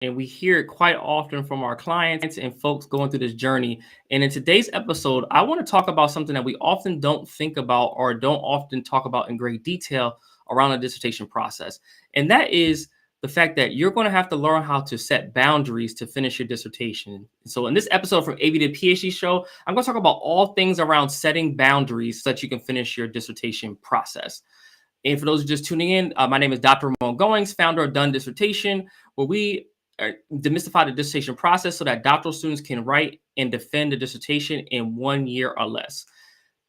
and we hear it quite often from our clients and folks going through this journey. And in today's episode, I want to talk about something that we often don't think about or don't often talk about in great detail around the dissertation process. And that is the fact that you're going to have to learn how to set boundaries to finish your dissertation. So in this episode from ABD PhD show, I'm going to talk about all things around setting boundaries so that you can finish your dissertation process. And for those who are just tuning in, my name is Dr. Ramon Goings, founder of Done Dissertation, where we demystify the dissertation process so that doctoral students can write and defend the dissertation in 1 year or less.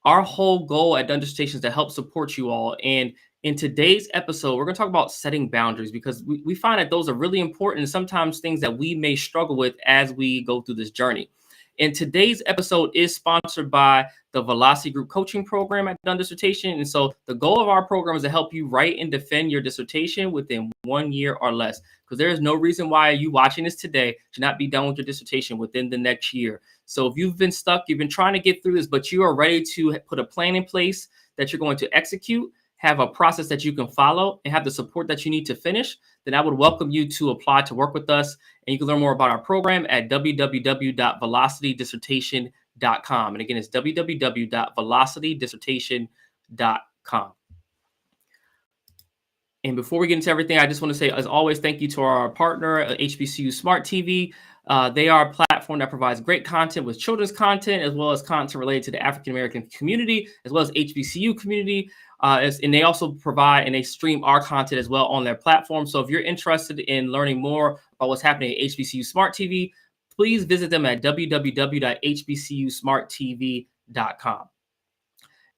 Our whole goal at Done Dissertation is to help support you all. And in today's episode, we're going to talk about setting boundaries because we find that those are really important and sometimes things that we may struggle with as we go through this journey. And today's episode is sponsored by the Velocity Group Coaching Program at Done Dissertation. And so the goal of our program is to help you write and defend your dissertation within 1 year or less, because there is no reason why you watching this today should not be done with your dissertation within the next year. So if you've been stuck, you've been trying to get through this, but you are ready to put a plan in place that you're going to execute, have a process that you can follow, and have the support that you need to finish, then I would welcome you to apply to work with us. And you can learn more about our program at www.velocitydissertation.com. And again, it's www.velocitydissertation.com. And before we get into everything, I just want to say, as always, thank you to our partner, HBCU Smart TV. They are a platform that provides great content with children's content, as well as content related to the African-American community, as well as HBCU community. And they also provide and they stream our content as well on their platform. So if you're interested in learning more about what's happening at HBCU Smart TV, please visit them at www.hbcusmarttv.com.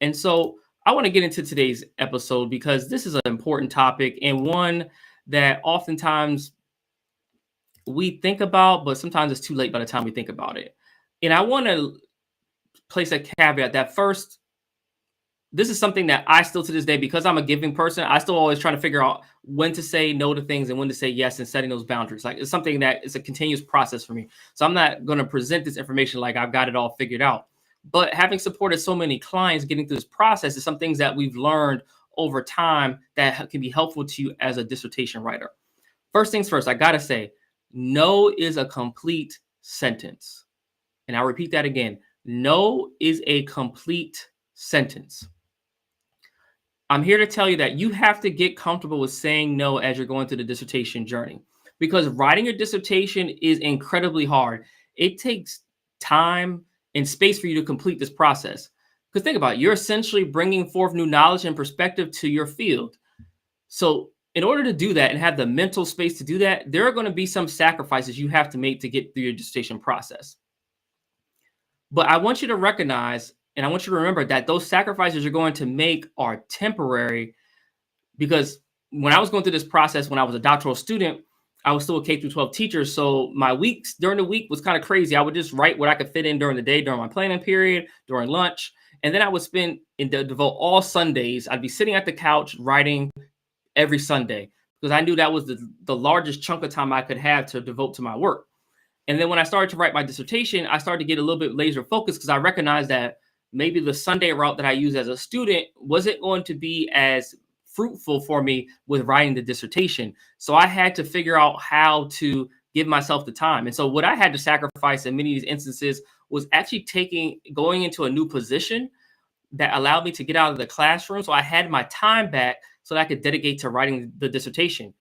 And so I want to get into today's episode because this is an important topic and one that oftentimes we think about, but sometimes it's too late by the time we think about it. And I want to place a caveat that first, this is something that I still to this day, because I'm a giving person, I still always try to figure out when to say no to things and when to say yes and setting those boundaries. Like it's something that is a continuous process for me. So I'm not going to present this information like I've got it all figured out. But having supported so many clients getting through this process is some things that we've learned over time that can be helpful to you as a dissertation writer. First things first, I got to say, no is a complete sentence. And I'll repeat that again. No is a complete sentence. I'm here to tell you that you have to get comfortable with saying no as you're going through the dissertation journey, because writing your dissertation is incredibly hard. It takes time and space for you to complete this process. Because think about it, you're essentially bringing forth new knowledge and perspective to your field. So in order to do that and have the mental space to do that, there are going to be some sacrifices you have to make to get through your dissertation process. But I want you to recognize, and I want you to remember that those sacrifices you're going to make are temporary, because when I was going through this process, when I was a doctoral student, I was still a K through 12 teacher. So my weeks during the week was kind of crazy. I would just write what I could fit in during the day, during my planning period, during lunch. And then I would spend and devote all Sundays. I'd be sitting at the couch writing every Sunday because I knew that was the largest chunk of time I could have to devote to my work. And then when I started to write my dissertation, I started to get a little bit laser focused because I recognized that maybe the Sunday route that I used as a student wasn't going to be as fruitful for me with writing the dissertation. So I had to figure out how to give myself the time. And so what I had to sacrifice in many of these instances was actually going into a new position that allowed me to get out of the classroom. So I had my time back so that I could dedicate to writing the dissertation.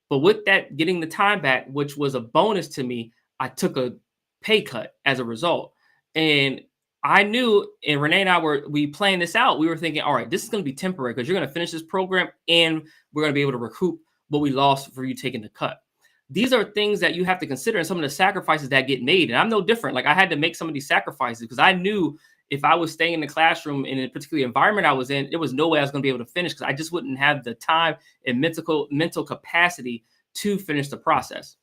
But with that, getting the time back, which was a bonus to me, I took a pay cut as a result. And I knew, and Renee and I we planned this out. We were thinking, all right, this is going to be temporary because you're going to finish this program and we're going to be able to recoup what we lost for you taking the cut. These are things that you have to consider and some of the sacrifices that get made. And I'm no different. Like I had to make some of these sacrifices because I knew if I was staying in the classroom in a particular environment I was in, there was no way I was going to be able to finish because I just wouldn't have the time and mental capacity to finish the process.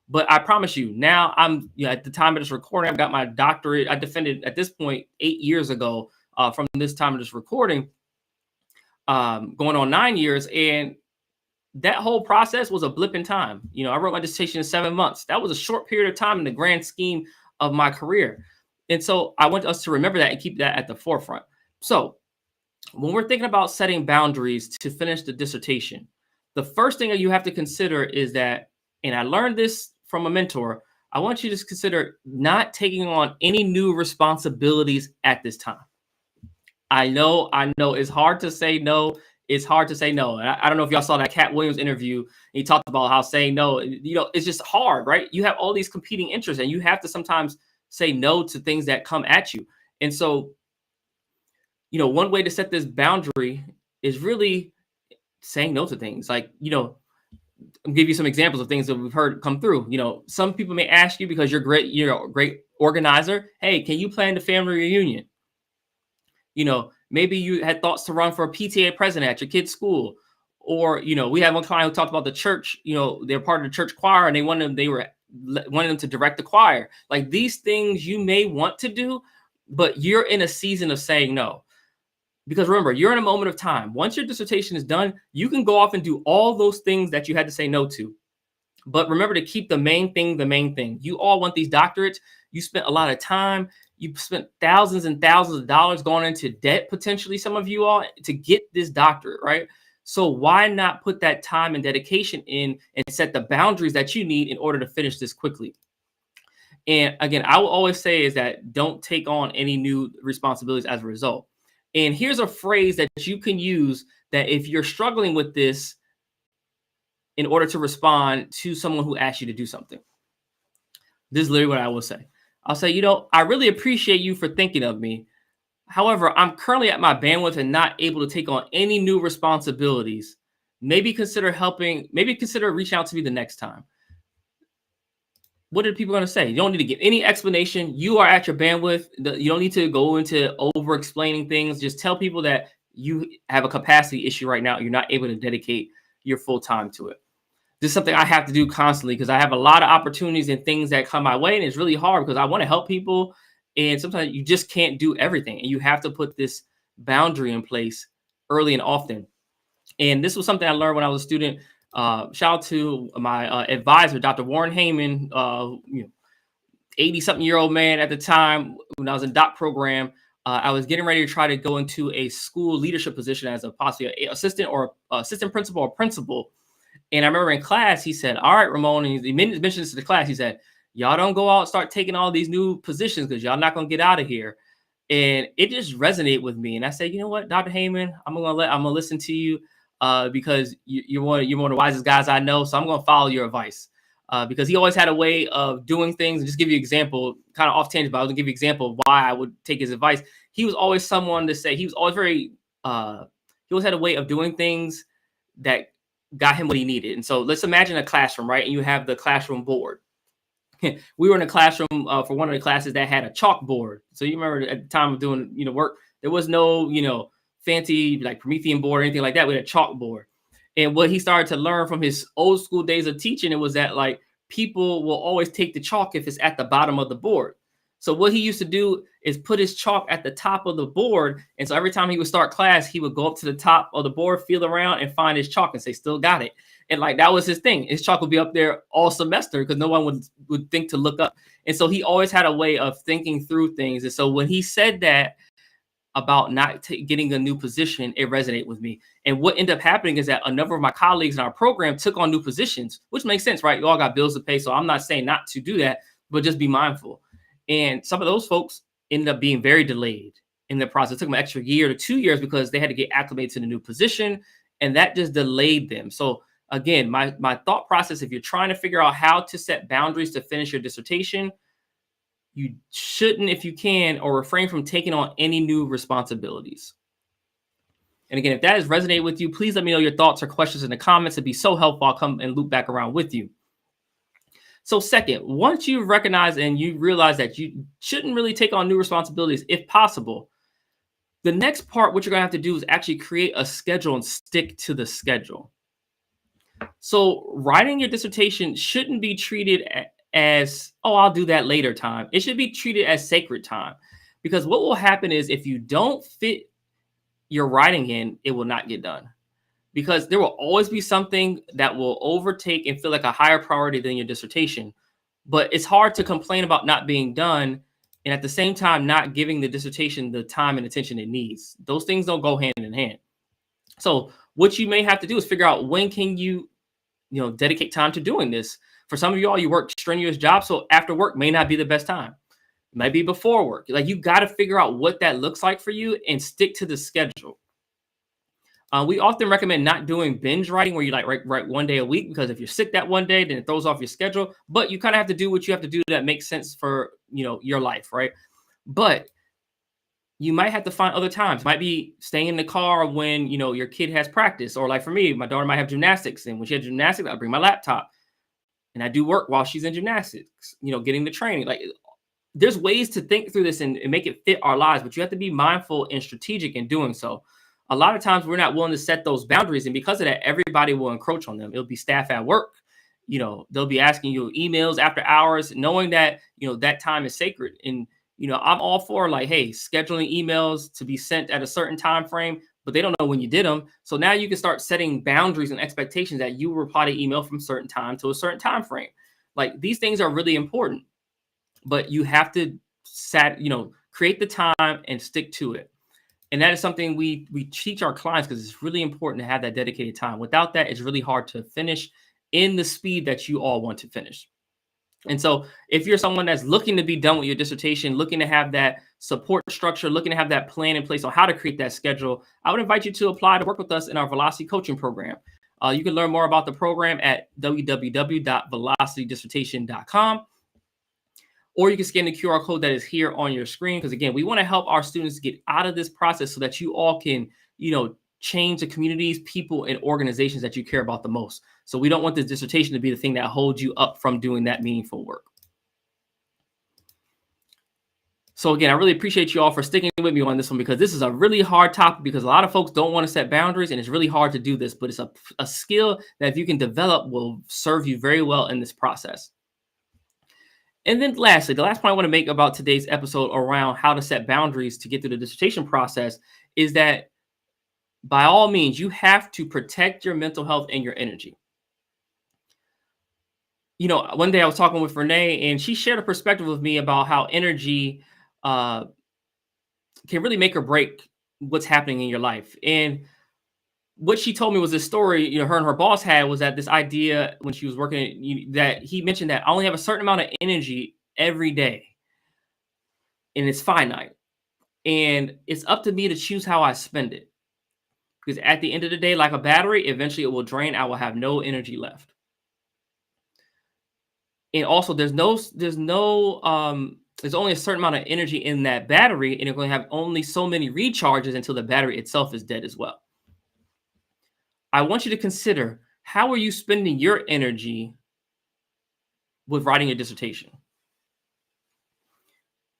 But I promise you, now I'm at the time of this recording, I've got my doctorate. I defended at this point 8 years ago from this time of this recording, going on 9 years. And that whole process was a blip in time. I wrote my dissertation in 7 months. That was a short period of time in the grand scheme of my career. And so I want us to remember that and keep that at the forefront. So when we're thinking about setting boundaries to finish the dissertation, the first thing that you have to consider is that and I learned this from a mentor, I want you to consider not taking on any new responsibilities at this time. I know it's hard to say no. It's hard to say no. And I don't know if y'all saw that Cat Williams interview. He talked about how saying no, it's just hard, right? You have all these competing interests, and you have to sometimes say no to things that come at you. And so, one way to set this boundary is really saying no to things. Like, I'll give you some examples of things that we've heard come through. Some people may ask you because you're a great organizer. Hey, can you plan the family reunion? Maybe you had thoughts to run for a PTA president at your kid's school. Or, we had one client who talked about the church, they're part of the church choir and they wanted them to direct the choir. Like, these things you may want to do, but you're in a season of saying no. Because remember, you're in a moment of time. Once your dissertation is done, you can go off and do all those things that you had to say no to. But remember to keep the main thing the main thing. You all want these doctorates. You spent a lot of time. You spent thousands and thousands of dollars going into debt, potentially, some of you all, to get this doctorate, right? So why not put that time and dedication in and set the boundaries that you need in order to finish this quickly? And again, I will always say is that don't take on any new responsibilities as a result. And here's a phrase that you can use that if you're struggling with this in order to respond to someone who asks you to do something. This is literally what I will say. I'll say, I really appreciate you for thinking of me. However, I'm currently at my bandwidth and not able to take on any new responsibilities. Maybe consider reaching out to me the next time. What are people going to say? You don't need to give any explanation. You are at your bandwidth. You don't need to go into over explaining things. Just tell people that you have a capacity issue right now. You're not able to dedicate your full time to it. This is something I have to do constantly because I have a lot of opportunities and things that come my way. And it's really hard because I want to help people. And sometimes you just can't do everything. And you have to put this boundary in place early and often. And this was something I learned when I was a student. Shout out to my advisor, Dr. Warren Heyman, 80-something-year-old man at the time when I was in doc program. I was getting ready to try to go into a school leadership position as a possibly assistant or assistant principal or principal. And I remember in class, he said, all right, Ramon, and he mentioned this to the class. He said, y'all don't go out and start taking all these new positions because y'all not going to get out of here. And it just resonated with me. And I said, you know what, Dr. Heyman, I'm going to listen to you because you're one of the wisest guys I know. So I'm going to follow your advice because he always had a way of doing things. And just give you an example, kind of off tangent, but I was going to give you an example of why I would take his advice. He was always someone to say, he was always he always had a way of doing things that got him what he needed. And so let's imagine a classroom, right? And you have the classroom board. We were in a classroom for one of the classes that had a chalkboard. So you remember at the time of doing, work, there was no, fancy like Promethean board or anything like that. We had a chalkboard. And what he started to learn from his old school days of teaching, it was that like people will always take the chalk if it's at the bottom of the board. So what he used to do is put his chalk at the top of the board. And so every time he would start class, he would go up to the top of the board, feel around and find his chalk and say, still got it. And like, that was his thing. His chalk would be up there all semester because no one would think to look up. And so he always had a way of thinking through things. And so when he said that about not getting a new position, it resonated with me. And what ended up happening is that a number of my colleagues in our program took on new positions, which makes sense, right? You all got bills to pay. So I'm not saying not to do that, but just be mindful. And some of those folks ended up being very delayed in the process. It took them an extra year to 2 years because they had to get acclimated to the new position. And that just delayed them. So again, my thought process, if you're trying to figure out how to set boundaries to finish your dissertation, you shouldn't, if you can, or refrain from taking on any new responsibilities. And again, if that has resonated with you, please let me know your thoughts or questions in the comments. It'd be so helpful. I'll come and loop back around with you. So second, once you recognize and you realize that you shouldn't really take on new responsibilities, if possible, the next part, what you're going to have to do is actually create a schedule and stick to the schedule. So writing your dissertation shouldn't be treated as, oh, I'll do that later time. It should be treated as sacred time, because what will happen is if you don't fit your writing in, it will not get done, because there will always be something that will overtake and feel like a higher priority than your dissertation. But it's hard to complain about not being done and at the same time not giving the dissertation the time and attention it needs. Those things don't go hand in hand. So what you may have to do is figure out when can you dedicate time to doing this. For some of y'all, you work strenuous jobs, so after work may not be the best time. It might be before work. Like, you got to figure out what that looks like for you and stick to the schedule. We often recommend not doing binge writing where you like write one day a week, because if you're sick that one day, then it throws off your schedule. But you kind of have to do what you have to do that makes sense for, your life, right? But you might have to find other times. Might be staying in the car when your kid has practice, or like for me, my daughter might have gymnastics, and when she has gymnastics, I bring my laptop and I do work while she's in gymnastics. Getting the training. Like, there's ways to think through this and make it fit our lives, but you have to be mindful and strategic in doing so. A lot of times we're not willing to set those boundaries, and because of that, everybody will encroach on them. It'll be staff at work. They'll be asking you emails after hours, knowing that, that time is sacred. And, I'm all for, like, hey, scheduling emails to be sent at a certain time frame, but they don't know when you did them. So now you can start setting boundaries and expectations that you will reply to email from certain time to a certain time frame. Like, these things are really important, but you have to create the time and stick to it. And that is something we teach our clients, because it's really important to have that dedicated time. Without that, it's really hard to finish in the speed that you all want to finish. And so if you're someone that's looking to be done with your dissertation, looking to have that support structure, looking to have that plan in place on how to create that schedule, I would invite you to apply to work with us in our Velocity Coaching Program. You can learn more about the program at www.velocitydissertation.com. Or you can scan the QR code that is here on your screen. Because again, we want to help our students get out of this process so that you all can, change the communities, people, and organizations that you care about the most. So we don't want this dissertation to be the thing that holds you up from doing that meaningful work. So again, I really appreciate you all for sticking with me on this one, because this is a really hard topic, because a lot of folks don't want to set boundaries, and it's really hard to do this, but it's a skill that if you can develop will serve you very well in this process. And then lastly, the last point I want to make about today's episode around how to set boundaries to get through the dissertation process is that, by all means, you have to protect your mental health and your energy. One day I was talking with Renee, and she shared a perspective with me about how energy can really make or break what's happening in your life. And what she told me was this story, her and her boss had, was that this idea when she was working, that he mentioned that I only have a certain amount of energy every day, and it's finite, and it's up to me to choose how I spend it. Because at the end of the day, like a battery, eventually it will drain. I will have no energy left. And also, there's only a certain amount of energy in that battery, and you're going to have only so many recharges until the battery itself is dead as well. I want you to consider, how are you spending your energy with writing your dissertation?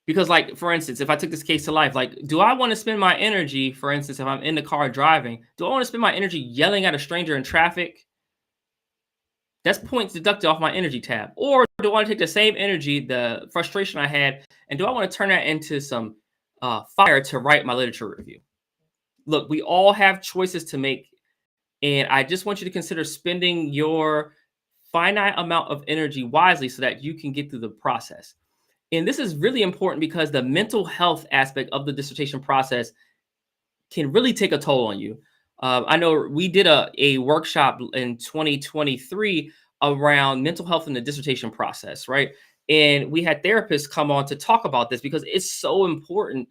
Because, like, for instance, if I took this case to life, like, do I want to spend my energy, for instance, if I'm in the car driving, do I want to spend my energy yelling at a stranger in traffic? That's points deducted off my energy tab. Or do I want to take the same energy, the frustration I had, and do I want to turn that into some fire to write my literature review? Look, we all have choices to make, and I just want you to consider spending your finite amount of energy wisely so that you can get through the process. And this is really important because the mental health aspect of the dissertation process can really take a toll on you. I know we did a workshop in 2023 around mental health in the dissertation process, right? And we had therapists come on to talk about this because it's so important,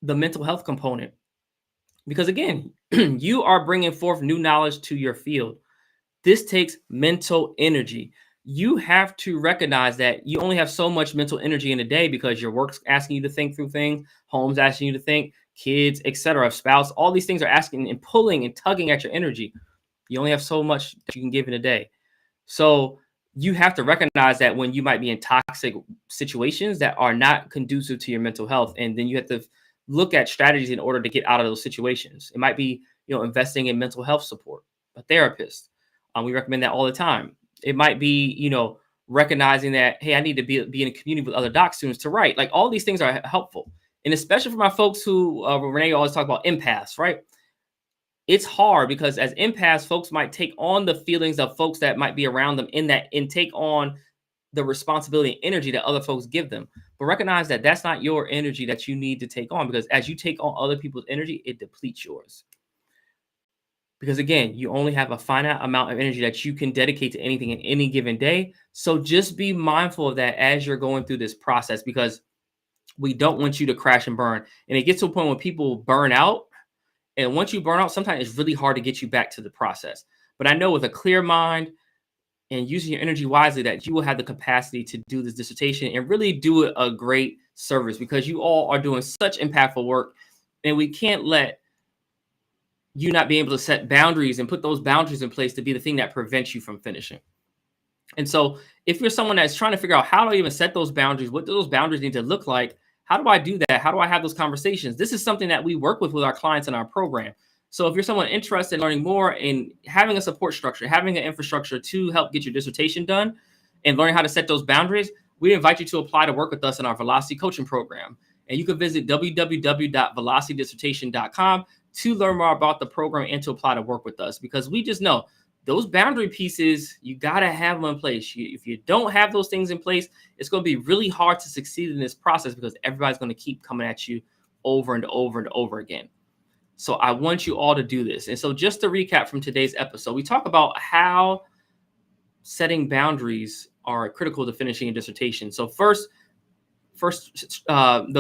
the mental health component. Because again, you are bringing forth new knowledge to your field. This takes mental energy. You have to recognize that you only have so much mental energy in a day because your work's asking you to think through things, home's asking you to think, kids, etc., spouse, all these things are asking and pulling and tugging at your energy. You only have so much that you can give in a day. So you have to recognize that when you might be in toxic situations that are not conducive to your mental health, and then you have to look at strategies in order to get out of those situations. It might be, investing in mental health support, a therapist. We recommend that all the time. It might be, recognizing that, hey, I need to be in a community with other doc students to write. Like, all these things are helpful. And especially for my folks who, Renee always talk about empaths, right? It's hard because as empaths, folks might take on the feelings of folks that might be around them and take on the responsibility and energy that other folks give them. But recognize that that's not your energy that you need to take on, because as you take on other people's energy, it depletes yours. because again, you only have a finite amount of energy that you can dedicate to anything in any given day. So just be mindful of that as you're going through this process, because we don't want you to crash and burn. And it gets to a point when people burn out. And once you burn out, sometimes it's really hard to get you back to the process. But I know with a clear mind and using your energy wisely, that you will have the capacity to do this dissertation and really do it a great service, because you all are doing such impactful work. And we can't let you not be able to set boundaries and put those boundaries in place to be the thing that prevents you from finishing. And so if you're someone that's trying to figure out how do I even set those boundaries, what do those boundaries need to look like? How do I do that? How do I have those conversations? This is something that we work with our clients in our program. So if you're someone interested in learning more and having a support structure, having an infrastructure to help get your dissertation done and learning how to set those boundaries, we invite you to apply to work with us in our Velocity Coaching Program. And you can visit www.velocitydissertation.com to learn more about the program and to apply to work with us, because we just know those boundary pieces, you got to have them in place. If you don't have those things in place, it's going to be really hard to succeed in this process, because everybody's going to keep coming at you over and over and over again. So I want you all to do this. And so just to recap from today's episode, we talk about how setting boundaries are critical to finishing a dissertation. So the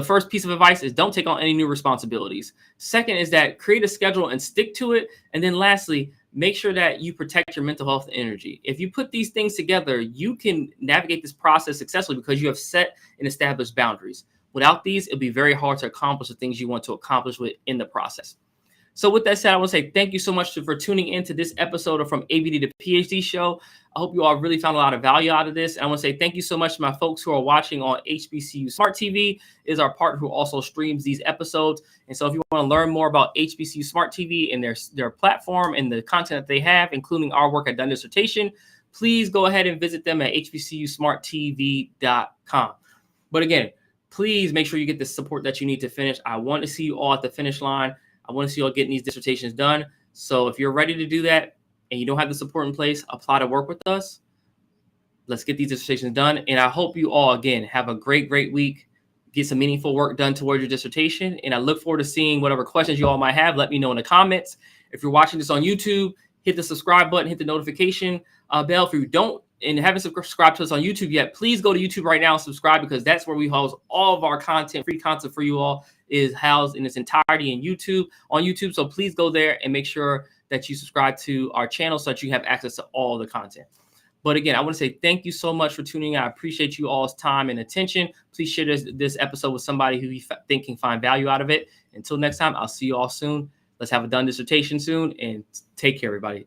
first piece of advice is don't take on any new responsibilities. Second is that create a schedule and stick to it. And then lastly, make sure that you protect your mental health and energy. If you put these things together, you can navigate this process successfully because you have set and established boundaries. Without these, it'll be very hard to accomplish the things you want to accomplish within the process. So with that said, I want to say thank you so much for tuning in to this episode of From ABD to PhD show. I hope you all really found a lot of value out of this. And I want to say thank you so much to my folks who are watching on HBCU Smart TV, is our partner who also streams these episodes. And so if you want to learn more about HBCU Smart TV and their platform and the content that they have, including our work at Done Dissertation, please go ahead and visit them at hbcusmarttv.com. But again, please make sure you get the support that you need to finish. I want to see you all at the finish line. I want to see you all getting these dissertations done. So if you're ready to do that and you don't have the support in place, apply to work with us. Let's get these dissertations done. And I hope you all, again, have a great, great week. Get some meaningful work done towards your dissertation. And I look forward to seeing whatever questions you all might have. Let me know in the comments. If you're watching this on YouTube, hit the subscribe button, hit the notification bell. If you don't and haven't subscribed to us on YouTube yet, please go to YouTube right now and subscribe, because that's where we house all of our content. Free content for you all is housed in its entirety on YouTube. So please go there and make sure that you subscribe to our channel so that you have access to all the content. But again, I want to say thank you so much for tuning in. I appreciate you all's time and attention. Please share this episode with somebody who you think can find value out of it. Until next time, I'll see you all soon. Let's have a done dissertation soon, and take care, everybody.